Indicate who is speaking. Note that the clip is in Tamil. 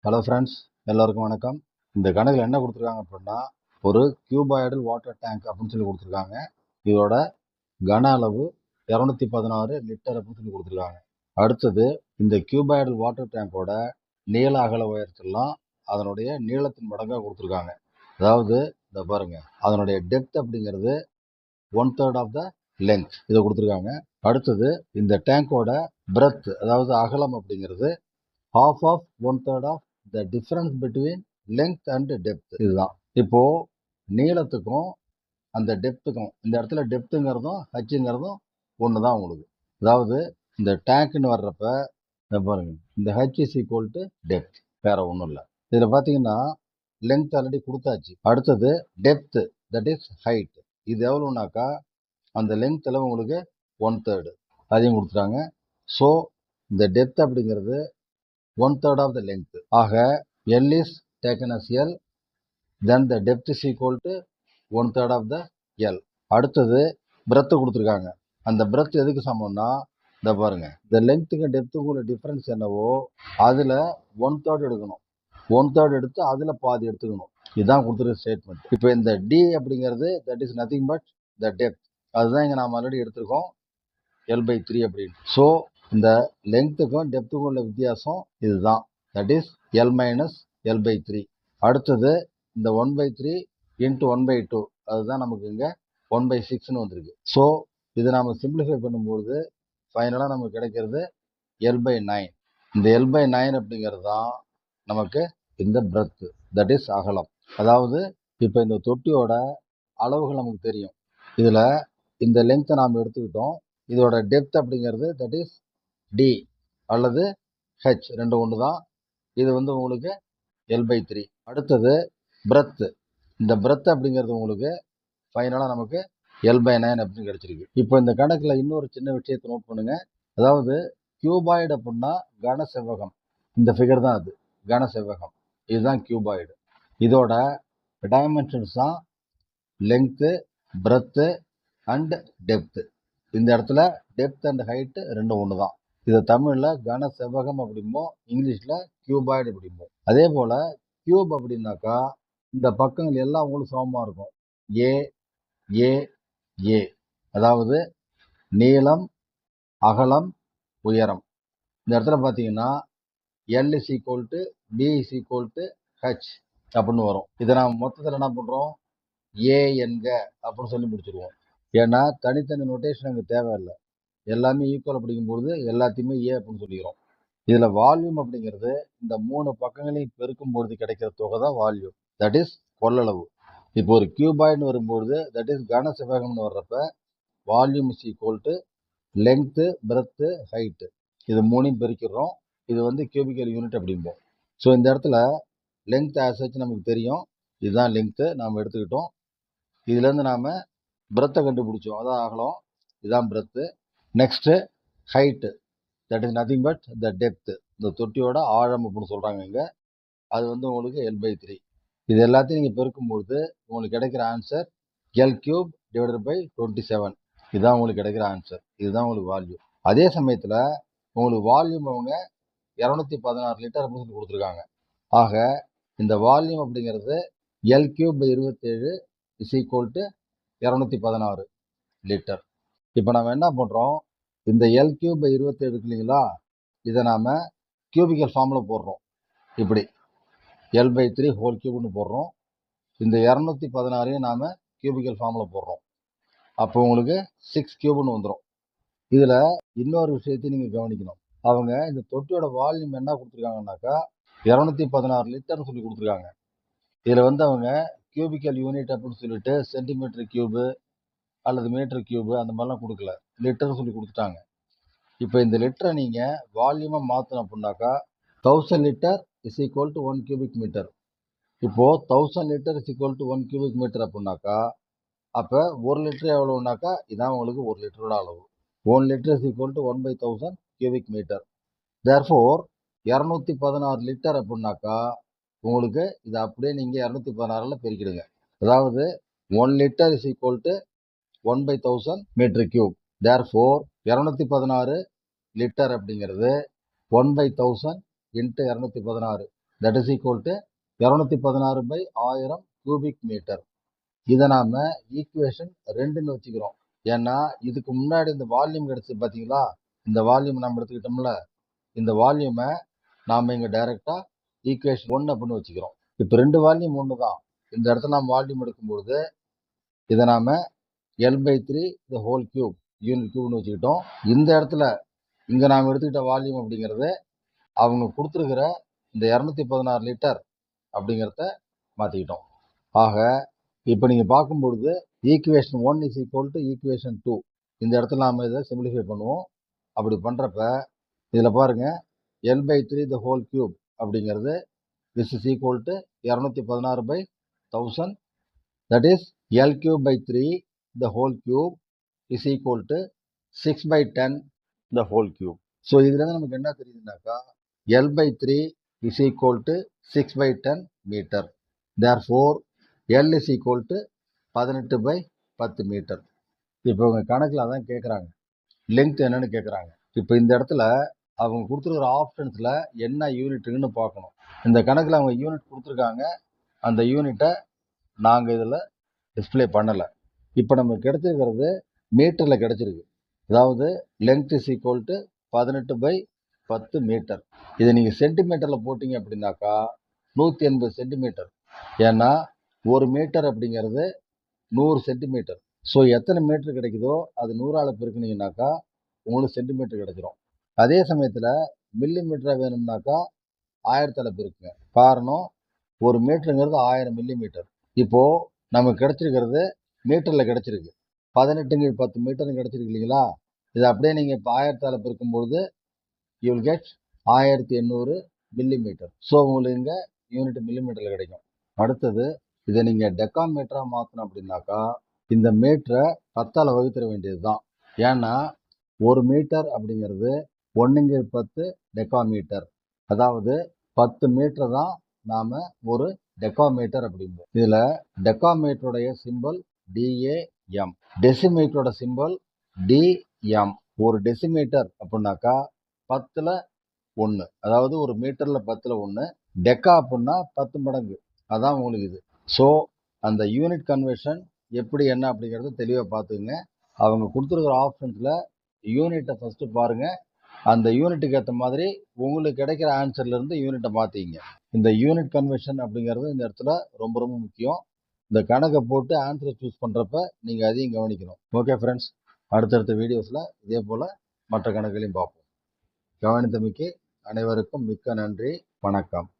Speaker 1: ஹலோ ஃப்ரெண்ட்ஸ், எல்லோருக்கும் வணக்கம். இந்த கணக்கில் என்ன கொடுத்துருக்காங்க அப்படின்னா, ஒரு கியூபாய்டல் வாட்டர் டேங்க் அப்படின்னு சொல்லி கொடுத்துருக்காங்க. இதோட கன அளவு 216 லிட்டர் அப்படின்னு சொல்லி கொடுத்துருக்காங்க. அடுத்தது இந்த கியூபாய்டல் வாட்டர் டேங்கோட நீள அகல உயரத்தெல்லாம் அதனுடைய நீளத்தின் மடங்காக கொடுத்துருக்காங்க. அதாவது இந்த பாருங்க, அதனுடைய டெப்த் அப்படிங்கிறது 1/3 ஆஃப் த லென்த் இதை கொடுத்துருக்காங்க. அடுத்தது இந்த டேங்கோட பிரெத் அதாவது அகலம் அப்படிங்கிறது half of 1/3 of the difference between length and depth. இதுதான் இப்போ நீளத்துக்கும் அந்த டெப்த்துக்கும், இந்த இடத்துல டெப்த்துங்கிறதும் ஹச்சுங்கிறதும் ஒன்று தான் உங்களுக்கு. அதாவது இந்த டேங்க்னு வர்றப்ப பாருங்க, இந்த H is equal to depth, வேற ஒன்றும் இல்லை. இதில் பார்த்தீங்கன்னா லெங்த் ஆல்ரெடி கொடுத்தாச்சு. அடுத்தது டெப்த், தட் இஸ் ஹைட். இது எவ்வளோனாக்கா அந்த லெங்த்தில் உங்களுக்கு 1/3 அதையும் கொடுத்துட்டாங்க. ஸோ இந்த டெப்த் அப்படிங்கிறது 1/3 of the length. ஆக L is taken as L, then the depth is equal to 1/3 of the L. அடுத்தது பிரெத் கொடுத்துருக்காங்க. அந்த பிரெத் எதுக்கு சமம்னா, இந்த பாருங்க, இந்த லென்த்துக்கும் டெப்த்துக்கும் உள்ள டிஃபரன்ஸ் என்னவோ அதில் 1/3 எடுக்கணும். 1/3 எடுத்து அதில் பாதி எடுத்துக்கணும். இதுதான் கொடுத்துருக்க ஸ்டேட்மெண்ட். இப்போ இந்த டி அப்படிங்கிறது that is nothing but the depth. அதுதான் இங்கே நாம் ஆல்ரெடி எடுத்திருக்கோம், L/3 அப்படின்னு. ஸோ இந்த லெங்க்த்துக்கும் டெப்த்துக்கும் உள்ள வித்தியாசம் இதுதான், that is L minus L/3. அடுத்தது இந்த 1/3 இன்ட்டு 1/2, அதுதான் நமக்கு இங்கே 1/6ன்னு வந்திருக்கு. ஸோ இதை நாம் சிம்பிளிஃபை பண்ணும்போது ஃபைனலாக நமக்கு கிடைக்கிறது L/9. இந்த L/9 அப்படிங்கிறது தான் நமக்கு இந்த பிரெத், தட் இஸ் அகலம். அதாவது இப்போ இந்த தொட்டியோட அளவுகள் நமக்கு தெரியும். இதில் இந்த லெங்க்த்தை நாம் எடுத்துக்கிட்டோம். இதோட டெப்த் அப்படிங்கிறது தட் இஸ் டி அல்லது ஹெச், ரெண்டு ஒன்று தான். இது வந்து உங்களுக்கு L/3. அடுத்தது பிரெத். இந்த பிரெத் அப்படிங்கிறது உங்களுக்கு ஃபைனலாக நமக்கு L/9 அப்படின்னு கிடைச்சிருக்கு. இப்போ இந்த கணக்கில் இன்னொரு சின்ன விஷயத்தை நோட் பண்ணுங்க. அதாவது கியூபாய்டு அப்படின்னா கன செவ்வகம். இந்த ஃபிகர் தான் அது கன செவ்வகம். இதுதான் கியூபாய்டு. இதோட டைமென்ஷன்ஸ் தான் லெங்க்த்து, பிரெத்து அண்ட் டெப்த்து. இந்த இடத்துல டெப்த் அண்ட் ஹைட்டு ரெண்டும் ஒன்று தான். இதை தமிழில் கன செவ்வகம் அப்படிம்போம், இங்கிலீஷில் கியூபாய்டு அப்படிம்போம். அதே போல் கியூப் அப்படின்னாக்கா இந்த பக்கங்கள் எல்லாம் உங்களுக்கு சமமாக இருக்கும். ஏ ஏ ஏ, அதாவது நீளம், அகலம், உயரம். இந்த இடத்துல பார்த்தீங்கன்னா L is equal to B is equal to H அப்படின்னு வரும். இதை நாம் மொத்தத்தில் என்ன பண்ணுறோம், ஏ என்க அப்படின்னு சொல்லி முடிச்சிருவோம். ஏன்னா தனித்தனி நோட்டேஷன் அங்கே தேவையில்லை, எல்லாமே ஈக்குவல் அப்படிங்கும்போது எல்லாத்தையுமே ஏ அப்படின்னு சொல்லிக்கிறோம். இதில் வால்யூம் அப்படிங்கிறது இந்த 3 பக்கங்களையும் பெருக்கும் பொழுது கிடைக்கிற தொகை தான் வால்யூம், தட் இஸ் கொள்ளளவு. இப்போ ஒரு கியூபாய்டுன்னு வரும்பொழுது தட் இஸ் கன செவ்வகம்னு வர்றப்ப volume is equal to length, breadth, height. இது மூணையும் பெருக்கிறோம். இது வந்து கியூபிக்கல் யூனிட் அப்படிம்போம். ஸோ இந்த இடத்துல லெங்க்த் ஆசச் நமக்கு தெரியும், இதுதான் லெங்க்த்து நாம் எடுத்துக்கிட்டோம். இதுலேருந்து நாம் பிரெத்தை கண்டுபிடிச்சோம், அதான் அகலம், இதுதான் breadth. Next height, that is nothing but the depth, இந்த தொட்டியோட ஆழம் அப்படின்னு சொல்கிறாங்க இங்கே. அது வந்து உங்களுக்கு L/3. இது எல்லாத்தையும் நீங்கள் பெருக்கும்பொழுது உங்களுக்கு கிடைக்கிற ஆன்சர் L³ டிவைடட் பை 27. இதுதான் உங்களுக்கு கிடைக்கிற ஆன்சர், இதுதான் உங்களுக்கு வால்யூம். அதே சமயத்தில் உங்களுக்கு வால்யூம் அவங்க 216 லிட்டர் அப்படின்னு சொல்லி கொடுத்துருக்காங்க. ஆக இந்த வால்யூம் அப்படிங்கிறது L³/27 is equal to 216 litre. இப்போ நம்ம என்ன பண்ணுறோம், இந்த L³/27 இருக்கு இல்லைங்களா, இதை நாம் கியூபிக்கல் ஃபார்மில் போடுறோம். இப்படி L/3 ஹோல் கியூப்னு போடுறோம். இந்த 216ஐயும் நாம் கியூபிக்கல் ஃபார்மில் போடுறோம். அப்போ உங்களுக்கு 6 கியூப்னு வந்துடும். இதில் இன்னொரு விஷயத்தையும் நீங்கள் கவனிக்கணும். அவங்க இந்த தொட்டியோட வால்யூம் என்ன கொடுத்துருக்காங்கனாக்கா 216 லிட்டர்னு சொல்லி கொடுத்துருக்காங்க. இதில் வந்து அவங்க கியூபிக்கல் யூனிட் அப்படின்னு சொல்லிட்டு சென்டிமீட்டர் கியூபு அல்லது மீட்டர் கியூபு அந்த மாதிரிலாம் கொடுக்கல, லிட்டர்னு சொல்லி கொடுத்துட்டாங்க. இப்போ இந்த லிட்டரை நீங்கள் வால்யூமாக மாற்றணும் அப்படின்னாக்கா 1000 litre is equal to 1 cubic metre. இப்போது 1000 litre is equal to 1 cubic metre அப்படின்னாக்கா அப்போ 1 லிட்டர் எவ்வளோனாக்கா இதான் உங்களுக்கு 1 லிட்டரோட அளவு. 1 litre is equal to 1/1000 cubic metre. Therefore 216 litre அப்படின்னாக்கா உங்களுக்கு இதை அப்படியே நீங்கள் 216 பெருக்கிடுங்க. அதாவது 1 litre is equal to 1/1000 metre cube. Therefore 216 litre அப்படிங்கிறது 1/1000 into 216 that is equal to 216/1000 cubic metre. இதை நாம் ஈக்குவேஷன் 2ன்னு வச்சுக்கிறோம். ஏன்னா இதுக்கு முன்னாடி இந்த வால்யூம் கிடச்சி பார்த்தீங்களா, இந்த வால்யூம் நம்ம எடுத்துக்கிட்டோம்ல, இந்த வால்யூமை நாம் இங்கே டைரெக்டாக ஈக்குவேஷன் 1 அப்படின்னு வச்சுக்கிறோம். இப்போ 2 வால்யூம் ஒன்று தான். இந்த இடத்துல நாம் வால்யூம் எடுக்கும்பொழுது இதை நாம் L/3 the whole cube unit கியூப்னு வச்சுக்கிட்டோம். இந்த இடத்துல இங்கே நாம் எடுத்துக்கிட்ட வால்யூம் அப்படிங்கிறது அவங்க கொடுத்துருக்கிற இந்த 216 லிட்டர் அப்படிங்கிறத மாற்றிக்கிட்டோம். ஆக இப்போ நீங்கள் பார்க்கும்பொழுது equation 1 is equal to equation 2. இந்த இடத்துல நாம் இதை சிம்பிளிஃபை பண்ணுவோம். அப்படி பண்ணுறப்ப இதில் பாருங்கள், L/3 த ஹோல் கியூப் அப்படிங்கிறது this is equal to 216/1000, that is L³/3 the whole cube is equal to 6/10 the whole cube. So இதுலேருந்து நமக்கு என்ன தெரியுதுனாக்கா, L/3 is equal to 6/10 metre. Therefore L is equal to 18/10 metre. இப்போ இவங்க கணக்கில் அதான் கேட்குறாங்க, லெங்க் என்னன்னு கேட்குறாங்க. இப்போ இந்த இடத்துல அவங்க கொடுத்துருக்கிற ஆப்ஷன்ஸில் என்ன யூனிட்டுன்னு பார்க்கணும். இந்த கணக்கில் அவங்க யூனிட் கொடுத்துருக்காங்க, அந்த யூனிட்டை நாங்கள் இதில் டிஸ்பிளே பண்ணலை. இப்போ நமக்கு கிடைச்சிருக்கிறது மீட்டரில் கிடைச்சிருக்கு. அதாவது length is equal to 18/10 metre. இதை நீங்கள் சென்டிமீட்டரில் போட்டிங்க அப்படின்னாக்கா 180 சென்டிமீட்டர். ஏன்னா ஒரு மீட்டர் அப்படிங்கிறது 100 சென்டிமீட்டர். ஸோ எத்தனை மீட்டர் கிடைக்குதோ அது 100ஆல் பெருக்குனீங்கன்னாக்கா உங்களுக்கு சென்டிமீட்டர் கிடைச்சிரும். அதே சமயத்தில் மில்லி மீட்டராக வேணும்னாக்கா 1000ஆல் பெருக்குங்க. காரணம் ஒரு மீட்டருங்கிறது 1000 மில்லி மீட்டர். இப்போது நமக்கு கிடைச்சிருக்கிறது மீட்டரில் கிடைச்சிருக்கு, 18/10 மீட்டர்னு கிடைச்சிருக்கு இல்லைங்களா. இதை அப்படியே நீங்கள் இப்போ 1000ஆல் பெருக்கும்பொழுது you will get 1800 millimetre. So உங்களுக்கு இங்கே யூனிட் மில்லி மீட்டரில் கிடைக்கும். அடுத்தது இதை நீங்கள் டெக்காமீட்டராக மாற்றணும் அப்படின்னாக்கா இந்த மீட்டரை 10ஆல் வகுத்துற வேண்டியது தான். ஏன்னா ஒரு மீட்டர் அப்படிங்கிறது 1/10 டெக்காமீட்டர். அதாவது 10 மீட்டர் தான் நாம் ஒரு டெக்காமீட்டர் அப்படிம்போம். இதில் டெக்காமீட்டருடைய சிம்பிள் DAM, டெசிமீட்டரோட சிம்பிள் DM. ஒரு டெசிமீட்டர் அப்படின்னாக்கா 10ல் 1, அதாவது ஒரு மீட்டரில் 10ல் 1. டெக்கா அப்படின்னா 10 மடங்கு, அதான் உங்களுக்கு இது. ஸோ அந்த யூனிட் கன்வர்ஷன் எப்படி என்ன அப்படிங்கிறத தெளிவாக பார்த்துக்குங்க. அவங்க கொடுத்துருக்குற ஆப்ஷன்ஸில் யூனிட்டை ஃபஸ்ட்டு பாருங்கள், அந்த யூனிட்டுக்கு ஏற்ற மாதிரி உங்களுக்கு கிடைக்கிற ஆன்சர்லேருந்து யூனிட்டை மாற்றிங்க. இந்த யூனிட் கன்வர்ஷன் அப்படிங்கிறது இந்த இடத்துல ரொம்ப ரொம்ப முக்கியம். இந்த கணக்கை போட்டு ஆன்சரை சூஸ் பண்ணுறப்ப நீங்கள் அதையும் கவனிக்கணும். ஓகே ஃப்ரெண்ட்ஸ், அடுத்தடுத்த வீடியோஸில் இதே போல் மற்ற கணக்குகளையும் பார்ப்போம். கவனித்தமைக்கு அனைவருக்கும் மிக்க நன்றி. வணக்கம்.